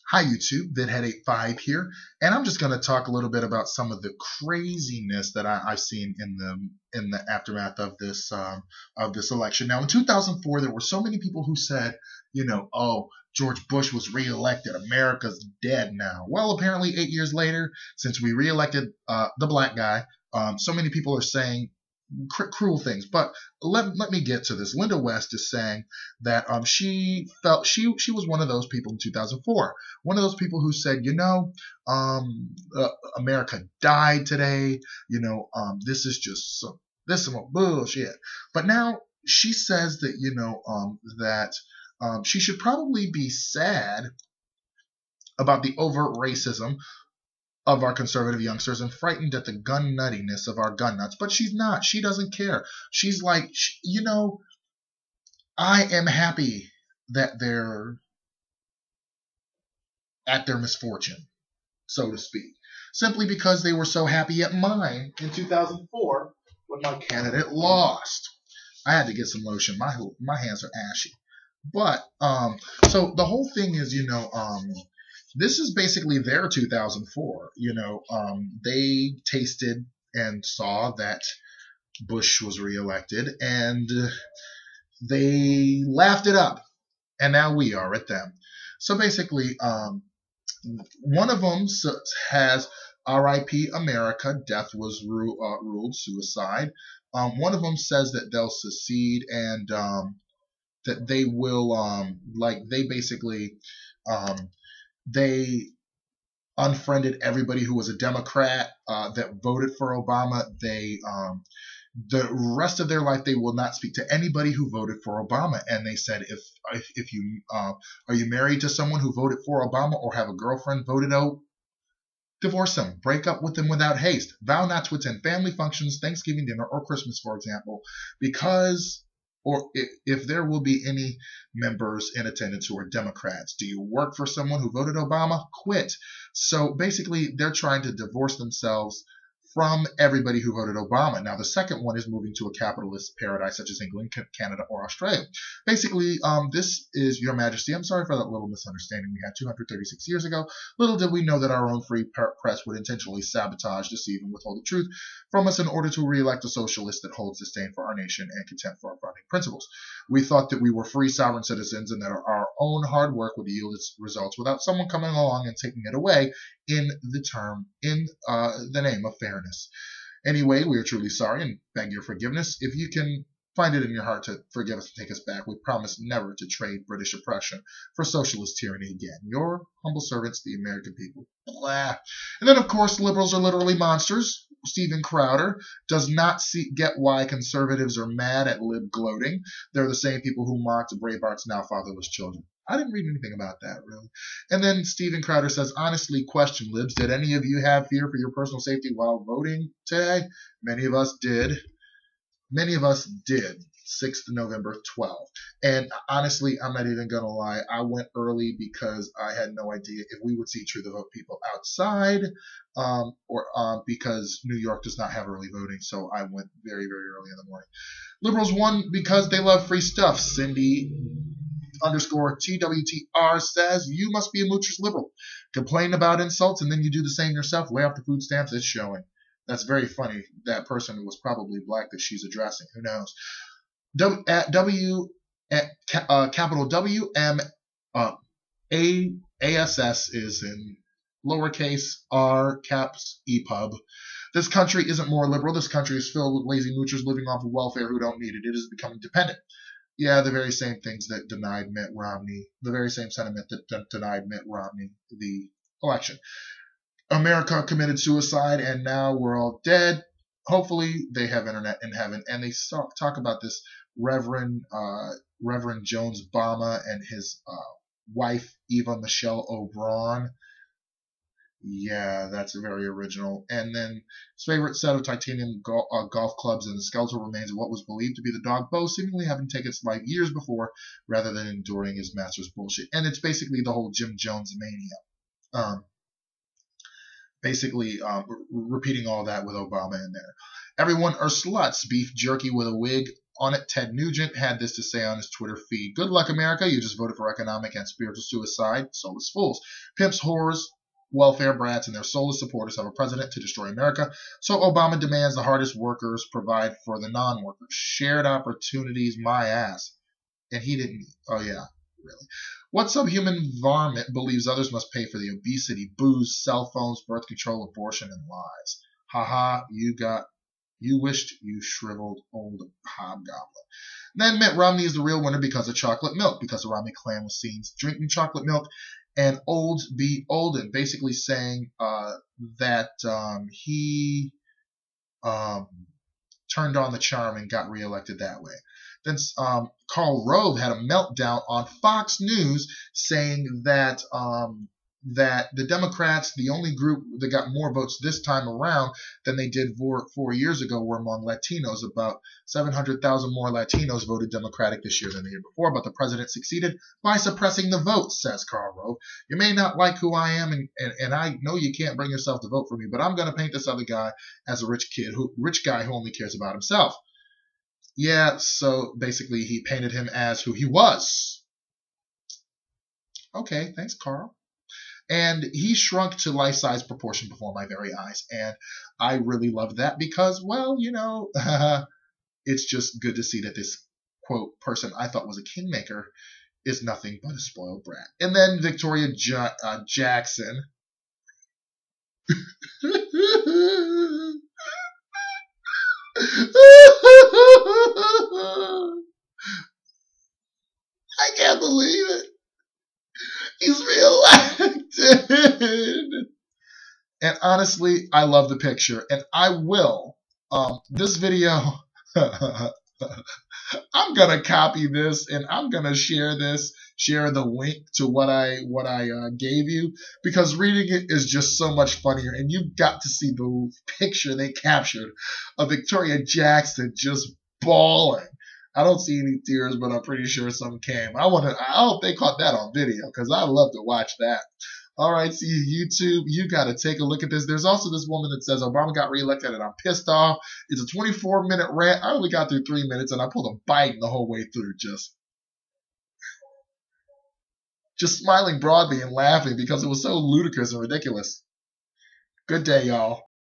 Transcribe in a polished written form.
Hi YouTube, VidHead85 here, and I'm just going to talk a little bit about some of the craziness that I've seen in the aftermath of this election. Now, in 2004, there were so many people who said, oh, George Bush was reelected, America's dead now. Well, apparently 8 years later, since we reelected the black guy, so many people are saying cruel things. But let me get to this. Linda West is saying that she felt she was one of those people in 2004, one of those people who said, America died today. This is just some bullshit. But now she says that she should probably be sad about the overt racism of our conservative youngsters and frightened at the gun nuttiness of our gun nuts. But she's not. She doesn't care. She's like, I am happy that they're at their misfortune, so to speak, simply because they were so happy at mine in 2004 when my candidate lost. I had to get some lotion. My hands are ashy. But so the whole thing is, this is basically their 2004. They tasted and saw that Bush was reelected, and they laughed it up, and now we are at them. So basically, one of them has R.I.P. America, death was ruled suicide. One of them says that they'll secede and that they will, they basically, they unfriended everybody who was a Democrat that voted for Obama. The rest of their life they will not speak to anybody who voted for Obama. And they said, if you are you married to someone who voted for Obama or have a girlfriend voted out, divorce them, break up with them without haste. Vow not to attend family functions, Thanksgiving dinner, or Christmas, for example, because or if there will be any members in attendance who are Democrats. Do you work for someone who voted Obama? Quit. So basically, they're trying to divorce themselves from everybody who voted Obama. Now, the second one is moving to a capitalist paradise such as England, Canada, or Australia. Basically, this is Your Majesty. I'm sorry for that little misunderstanding we had 236 years ago. Little did we know that our own free press would intentionally sabotage, deceive, and withhold the truth from us in order to re-elect a socialist that holds disdain for our nation and contempt for our founding principles. We thought that we were free sovereign citizens and that our own hard work would yield its results without someone coming along and taking it away in the name of fairness. Anyway, we are truly sorry and beg your forgiveness. If you can find it in your heart to forgive us and take us back, we promise never to trade British oppression for socialist tyranny again. Your humble servants, the American people. Blah. And then, of course, liberals are literally monsters. Steven Crowder does not get why conservatives are mad at lib gloating. They're the same people who mocked Braveheart's now fatherless children. I didn't read anything about that, really. And then Steven Crowder says, honestly, question, libs, did any of you have fear for your personal safety while voting today? Many of us did. Many of us did. 6th November 12. And honestly, I'm not even going to lie. I went early because I had no idea if we would see True the Vote people outside or because New York does not have early voting. So I went very, very early in the morning. Liberals won because they love free stuff. Cindy _TWTR says, you must be a moocher's liberal. Complain about insults and then you do the same yourself. Lay off the food stamps. It's showing. That's very funny. That person was probably black that she's addressing. Who knows? Capital WM ASS is in lowercase r caps EPUB. This country isn't more liberal. This country is filled with lazy moochers living off of welfare who don't need it. It is becoming dependent. Yeah, the very same things that denied Mitt Romney, the very same sentiment that denied Mitt Romney the election. America committed suicide, and now we're all dead. Hopefully, they have internet in heaven. And they talk about this Reverend Jones Bama and his wife, Eva Michelle O'Brien. Yeah, that's very original. And then his favorite set of titanium golf clubs and the skeletal remains of what was believed to be the dog Bo, seemingly having taken its life years before, rather than enduring his master's bullshit. And it's basically the whole Jim Jones mania. Basically repeating all that with Obama in there. Everyone are sluts. Beef jerky with a wig On it, Ted Nugent had this to say on his Twitter feed: "Good luck, America. You just voted for economic and spiritual suicide. Soulless fools. Pimps, whores, welfare brats, and their soulless supporters have a president to destroy America. So Obama demands the hardest workers provide for the non-workers. Shared opportunities, my ass." And he didn't. Oh, yeah, really. What subhuman varmint believes others must pay for the obesity, booze, cell phones, birth control, abortion, and lies? Haha, you wished, you shriveled old hobgoblin. Then Mitt Romney is the real winner because of chocolate milk, because the Romney clan was seen drinking chocolate milk, and Olds be Olden, basically saying that he turned on the charm and got reelected that way. Then Karl Rove had a meltdown on Fox News saying that that the Democrats, the only group that got more votes this time around than they did 4 years ago, were among Latinos. About 700,000 more Latinos voted Democratic this year than the year before, but the president succeeded by suppressing the votes, says Karl Rove. You may not like who I am, and I know you can't bring yourself to vote for me, but I'm going to paint this other guy as a rich guy who only cares about himself. Yeah, so basically he painted him as who he was. Okay, thanks, Carl. And he shrunk to life-size proportion before my very eyes. And I really love that because, well, it's just good to see that this, quote, person I thought was a kingmaker is nothing but a spoiled brat. And then Victoria Jackson. I can't believe it. He's reelected. And honestly, I love the picture. And I will, this video, I'm going to copy this and I'm going to share the link to what I gave you, because reading it is just so much funnier. And you've got to see the picture they captured of Victoria Jackson just bawling. I don't see any tears, but I'm pretty sure some came. I hope they caught that on video, because I love to watch that. All right, see you, YouTube. You got to take a look at this. There's also this woman that says Obama got reelected and I'm pissed off. It's a 24-minute rant. I only got through 3 minutes and I pulled a Biden the whole way through, just smiling broadly and laughing because it was so ludicrous and ridiculous. Good day, y'all.